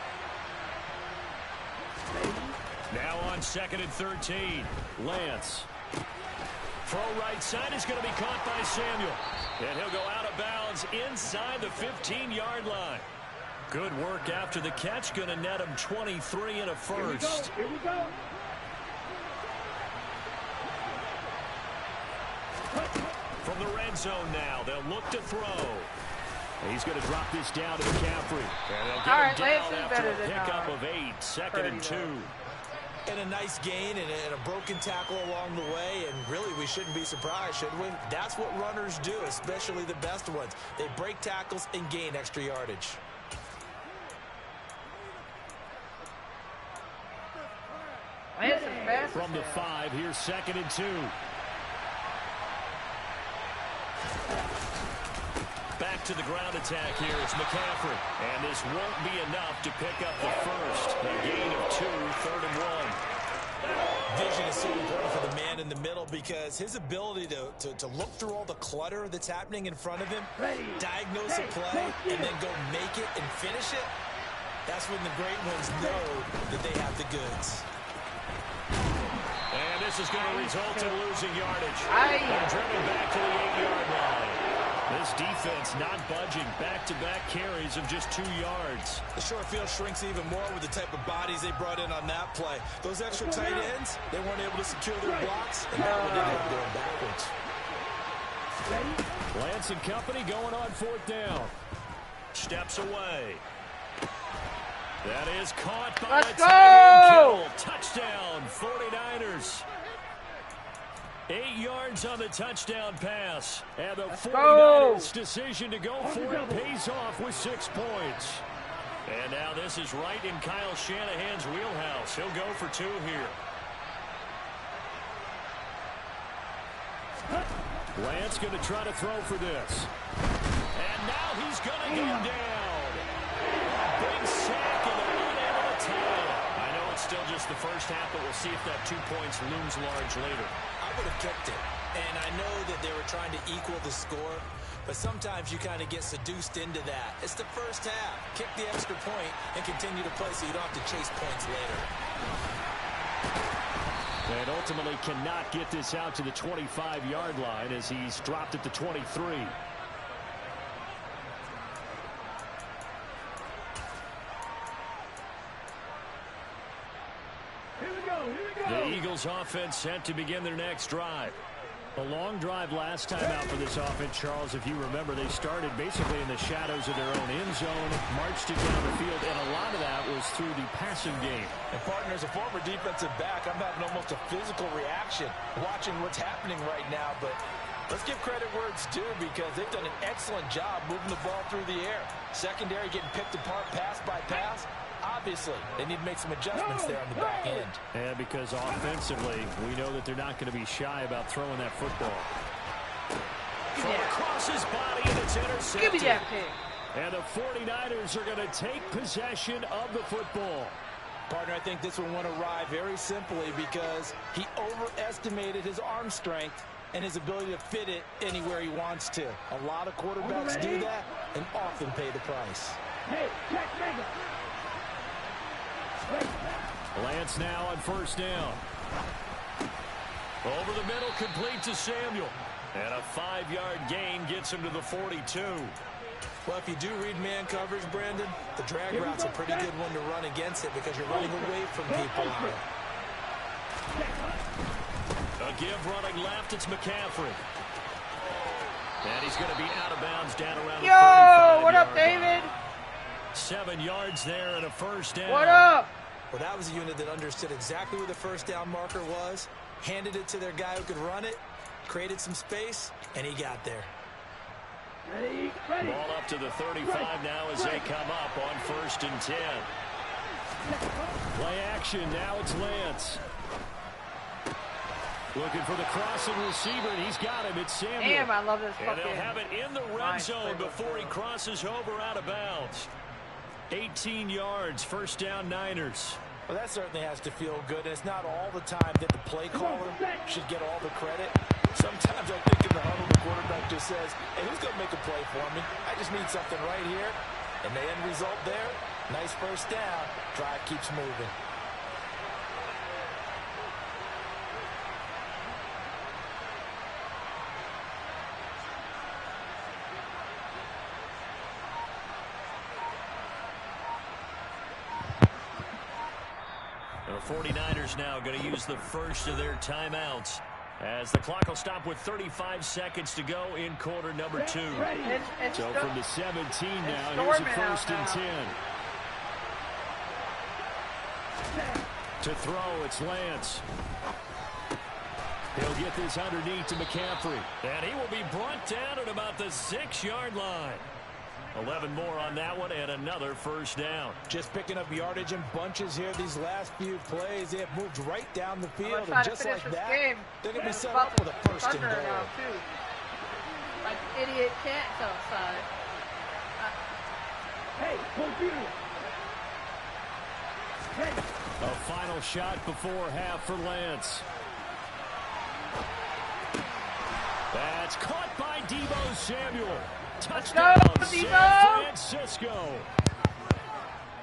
now on 2nd and 13. Lance. Throw right side is going to be caught by Samuel. And he'll go out of bounds inside the 15-yard line. Good work after the catch. Going to net him 23 and a first. Here we go. From the red zone now, they'll look to throw. He's going to drop this down to McCaffrey. And they'll get All him right, down Lance is after better a than, pickup of 8. 2nd and 2. And a nice gain and a broken tackle along the way, and really we shouldn't be surprised, should we? That's what runners do, especially the best ones. They break tackles and gain extra yardage. Lance is fast. From the 5, here's 2nd and 2. Back to the ground attack here. It's McCaffrey. And this won't be enough to pick up the first. A gain of 2, 3rd and 1. Vision is so important for the man in the middle because his ability to look through all the clutter that's happening in front of him, diagnose a play, and then go make it and finish it, that's when the great ones know that they have the goods. And this is going to result in losing yardage. They're driven back to the 8-yard line. This defense not budging. Back-to-back carries of just 2 yards. The short field shrinks even more with the type of bodies they brought in on that play. Those extra tight ends, they weren't able to secure their blocks, and that one ended up going backwards. Lance and company going on 4th down. Steps away. That is caught by Let's the tight end. Kittle. Touchdown, 49ers. 8 yards on the touchdown pass. And the Let's 49ers decision to go for it pays off with 6 points. And now this is right in Kyle Shanahan's wheelhouse. He'll go for 2 here. Lance going to try to throw for this. And now he's going to go down. Big sack, and they're unable to tie it. I know it's still just the first half, but we'll see if that 2 points looms large later. I would have kicked it. And I know that they were trying to equal the score, but sometimes you kind of get seduced into that. It's the first half. Kick the extra point and continue to play so you don't have to chase points later. And ultimately cannot get this out to the 25-yard line as he's dropped at the 23. The Eagles offense set to begin their next drive. A long drive last time out for this offense, Charles. If you remember, they started basically in the shadows of their own end zone, marched it down the field, and a lot of that was through the passing game. And partner, as a former defensive back, I'm having almost a physical reaction watching what's happening right now. But let's give credit where it's due because they've done an excellent job moving the ball through the air. Secondary getting picked apart pass by pass. Obviously, they need to make some adjustments there on the back end. And because offensively, we know that they're not going to be shy about throwing that football. From across his body, and it's intercepted. Give me that pick. And the 49ers are going to take possession of the football. Partner, I think this one won't arrive very simply because he overestimated his arm strength and his ability to fit it anywhere he wants to. A lot of quarterbacks do that and often pay the price. Lance now on first down. Over the middle, complete to Samuel. And a 5-yard gain gets him to the 42. Well, if you do read man coverage, Brandon, the drag route's a pretty good one to run against it because you're running away from people on it. A give running left, it's McCaffrey. And he's going to be out of bounds down around the 35-yard what up, David? line. 7 yards there and a first down. What up? Well, that was a unit that understood exactly where the first down marker was, handed it to their guy who could run it, created some space, and he got there. Ball up to the 35 now as they come up on 1st and 10. Play action. Now it's Lance. Looking for the crossing receiver, and he's got him. It's Samuel. Damn, I love this And fucking... they'll have it in the red zone before he crosses over out of bounds. 18 yards, first down Niners. Well, that certainly has to feel good. And it's not all the time that the play caller should get all the credit. Sometimes I think in the huddle, the quarterback just says, hey, who's going to make a play for me? I just need something right here. And the end result there, nice first down. Drive keeps moving. The 49ers now going to use the first of their timeouts as the clock will stop with 35 seconds to go in quarter number 2. So from the 17 now, here's a 1st and 10. To throw, it's Lance. He'll get this underneath to McCaffrey. And he will be brought down at about the 6-yard line. 11 more on that one and another first down. Just picking up yardage in bunches here these last few plays. They have moved right down the field, and just like that, they're going to be set up with a 1st and goal. Like idiot cats outside. A final shot before half for Lance. That's caught by Deebo Samuel. Touchdown, San Francisco.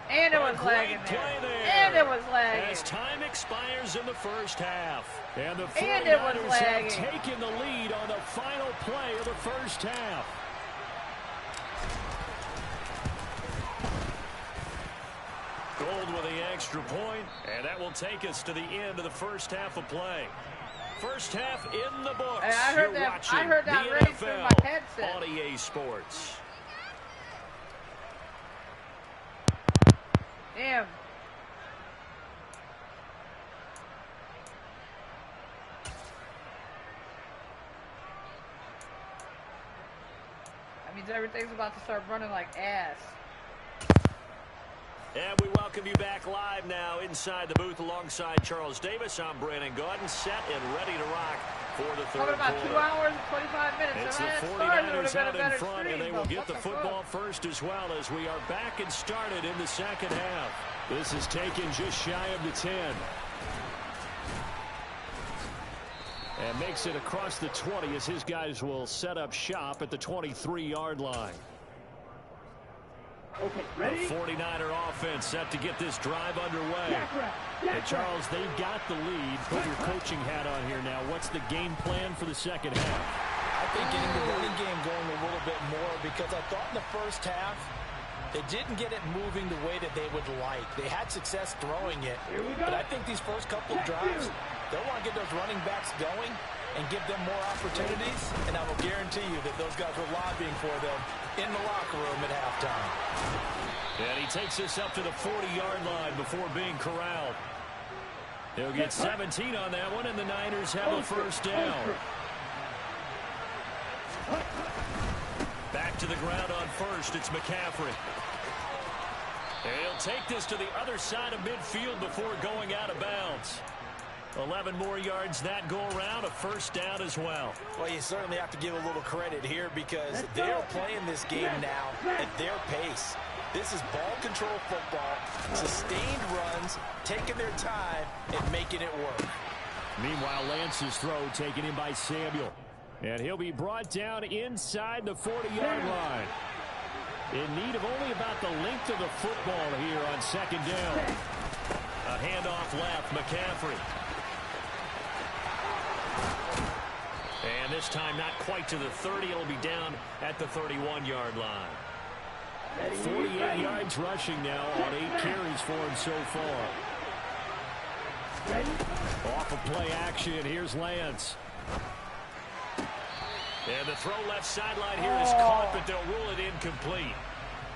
And it was lagging there. And it was lagging. As time expires in the first half. And the 49ers have taken the lead on the final play of the first half. Gold with the extra point, and that will take us to the end of the first half of play. First half in the books. Hey, I heard that the race through NFL my headset. on EA Sports. Damn. That means everything's about to start running like ass. And we welcome you back live now inside the booth alongside Charles Davis. I'm Brandon Gordon, set and ready to rock for the third about quarter. 2 hours and 25 minutes. It's the 49ers out in front, and they will get the football first as well as we are back and started in the second half. This is taken just shy of the 10. And makes it across the 20 as his guys will set up shop at the 23-yard line. Okay, ready? The 49er offense set to get this drive underway. And Charles, they've got the lead. Put your coaching hat on here now. What's the game plan for the second half? I think getting the running game going a little bit more because I thought in the first half they didn't get it moving the way that they would like. They had success throwing it, but I think these first couple of drives, they'll want to get those running backs going and give them more opportunities, and I will guarantee you that those guys were lobbying for them in the locker room at halftime. And he takes us up to the 40-yard line before being corralled. They'll get 17 on that one, and the Niners have a first down. Back to the ground on first. It's McCaffrey. And he'll take this to the other side of midfield before going out of bounds. 11 more yards that go around, a first down as well. Well, you certainly have to give a little credit here because they're playing this game now at their pace. This is ball control football, sustained runs, taking their time and making it work. Meanwhile, Lance's throw taken in by Samuel. And he'll be brought down inside the 40-yard line. In need of only about the length of the football here on second down. A handoff left, McCaffrey. And this time not quite to the 30. It'll be down at the 31-yard line. 48 yards rushing now on 8 carries for him so far. Off of play action, here's Lance. And the throw left sideline here is caught, but they'll rule it incomplete.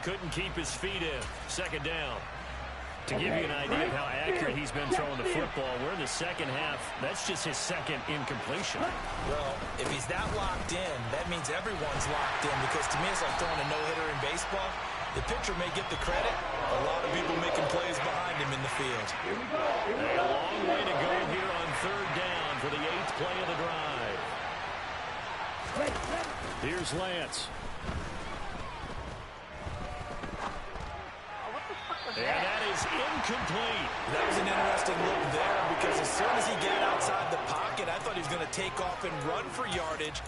Couldn't keep his feet in. Second down. To give you an idea of how accurate he's been throwing the football, we're in the second half. That's just his second incompletion. Well, if he's that locked in, that means everyone's locked in because to me it's like throwing a no-hitter in baseball. The pitcher may get the credit. A lot of people making plays behind him in the field. A long way to go here on third down for the 8th play of the drive. Here's Lance. And that is incomplete. That was an interesting look there because as soon as he got outside the pocket, I thought he was going to take off and run for yardage.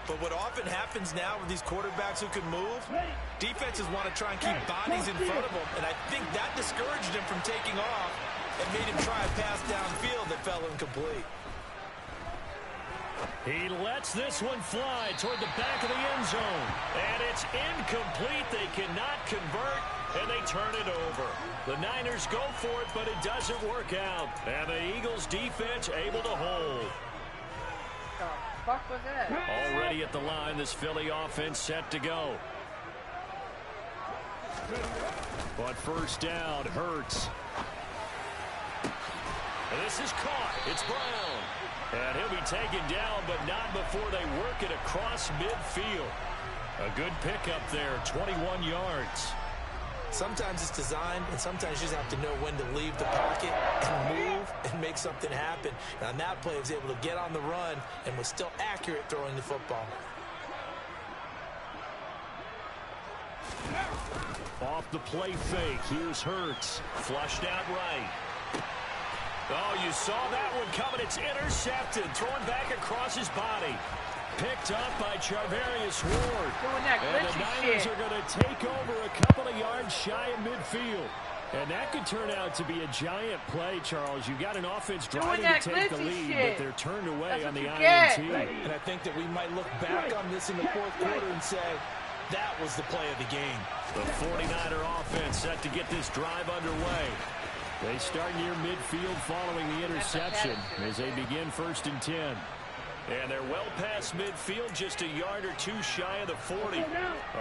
But what often happens now with these quarterbacks who can move, defenses want to try and keep bodies in front of them. And I think that discouraged him from taking off and made him try a pass downfield that fell incomplete. He lets this one fly toward the back of the end zone. And it's incomplete. They cannot convert, and they turn it over. The Niners go for it, but it doesn't work out. And the Eagles defense able to hold. The fuck was that? Already at the line, this Philly offense set to go. But first down, Hurts. And this is caught. It's Brown. And he'll be taken down, but not before they work it across midfield. A good pickup there, 21 yards. Sometimes it's designed, and sometimes you just have to know when to leave the pocket and move and make something happen. And on that play, he was able to get on the run and was still accurate throwing the football. Off the play fake, here's Hurts. Flushed out right. Oh, you saw that one coming. It's intercepted. Thrown back across his body. Picked up by Charvarius Ward. And the Niners are going to take over a couple of yards shy of midfield. And that could turn out to be a giant play, Charles. You got an offense driving to take the lead, but they're turned away on the INT. And I think that we might look back on this in the fourth quarter and say, that was the play of the game. The 49er offense set to get this drive underway. They start near midfield following the interception as they begin 1st and 10. And they're well past midfield, just a yard or two shy of the 40.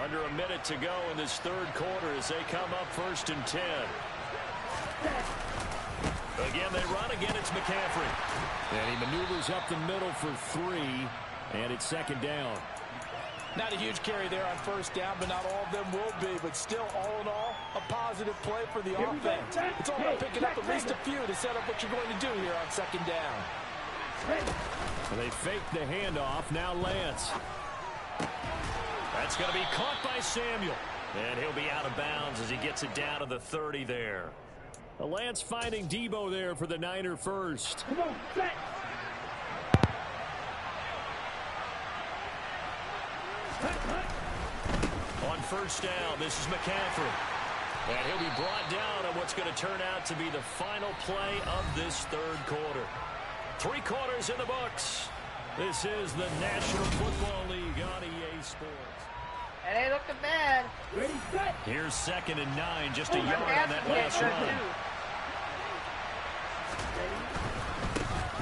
Under a minute to go in this third quarter as they come up 1st and 10. Again, they run. Again, it's McCaffrey. And he maneuvers up the middle for 3, and it's second down. Not a huge carry there on first down, but not all of them will be. But still, all in all, a positive play for the offense. It's all about picking up at least a few to set up what you're going to do here on second down. Well, they fake the handoff. Now Lance. That's going to be caught by Samuel. And he'll be out of bounds as he gets it down to the 30 there. Lance finding Debo there for the Niner first. Come on, set. On first down, this is McCaffrey. And he'll be brought down on what's going to turn out to be the final play of this third quarter. 3 quarters in the books. This is the National Football League on EA Sports. It ain't looking bad. Ready, set. Here's 2nd and 9, just a yard on that last run.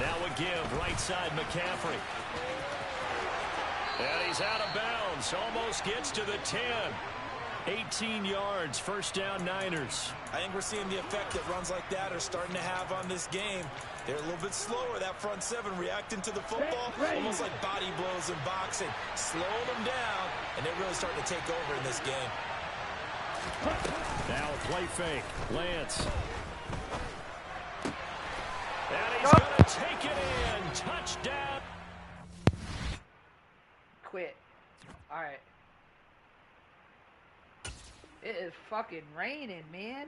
Now a give, right side McCaffrey. And he's out of bounds, almost gets to the 10. 18 yards, first down Niners. I think we're seeing the effect that runs like that are starting to have on this game. They're a little bit slower, that front 7 reacting to the football, almost like body blows in boxing, slowing them down, and they're really starting to take over in this game. Now a play fake. Lance. And he's going to take it in. Touchdown. Quit. Alright. It is fucking raining, man.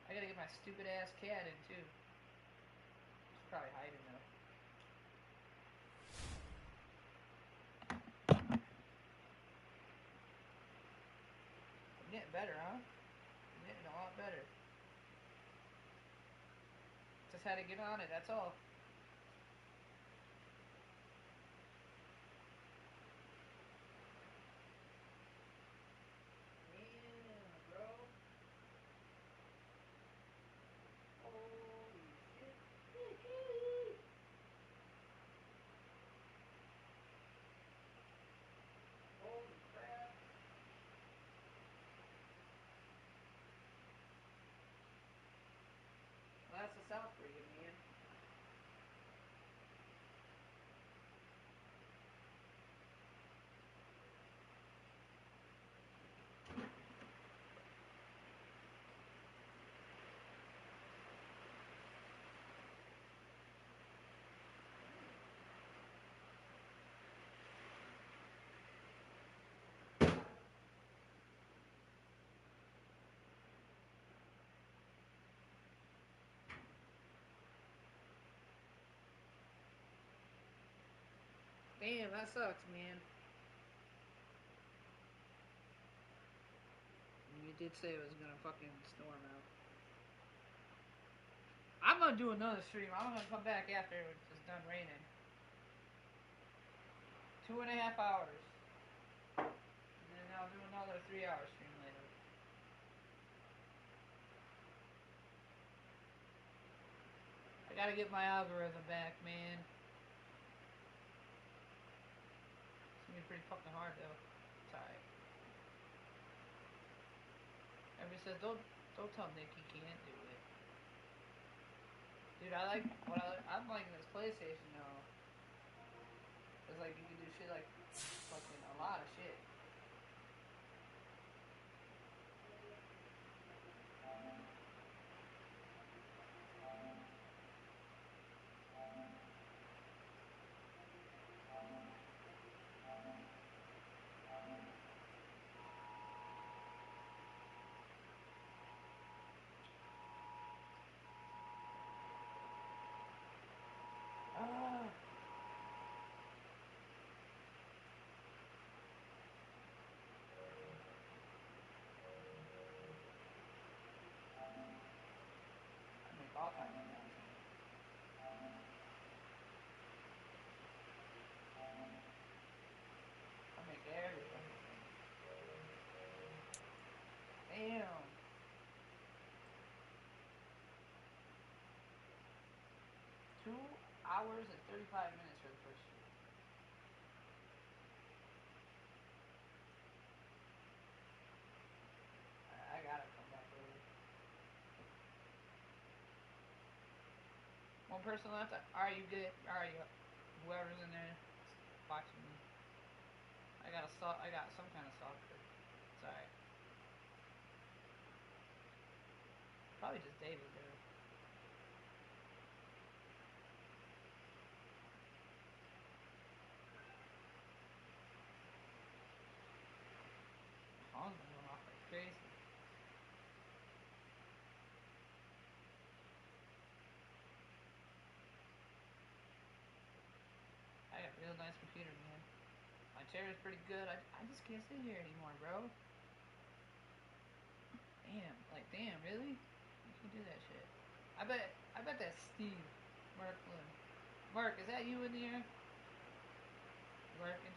I gotta get my stupid ass cat in too. She's probably hiding though. I'm getting better, huh? I'm getting a lot better. Just had to get on it, that's all. Well, that's the South for you, man. Damn, that sucks, man. You did say it was gonna fucking storm out. I'm gonna do another stream. I'm gonna come back after it's done raining. 2.5 hours. And then I'll do another 3-hour stream later. I gotta get my algorithm back, man. It's gonna be pretty fucking hard though. It's alright. Everybody says don't tell Nick he can't do it. Dude, I'm liking this PlayStation though. It's like you can do shit like fucking a lot of shit. Ah. I make all kinds of nonsense. I make every fucking thing. Damn. 2 hours and 35 minutes for the first stream. I gotta come back early. One person left. Alright, you good? Alright, whoever's in there watching me. I got some kind of software. It's alright. Probably just David there. Phone's been going off like crazy. I got a real nice computer, man. My chair is pretty good. I just can't sit here anymore, bro. Damn, really? You can do that shit. I bet that's Steve Merklin. Mark, is that you in the air? Lurking?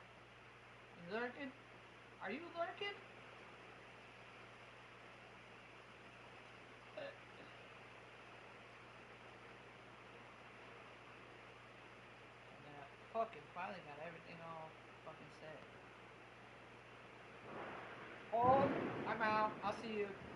You lurking? Are you lurking? fucking finally got everything all fucking set. Oh, I'm out. I'll see you.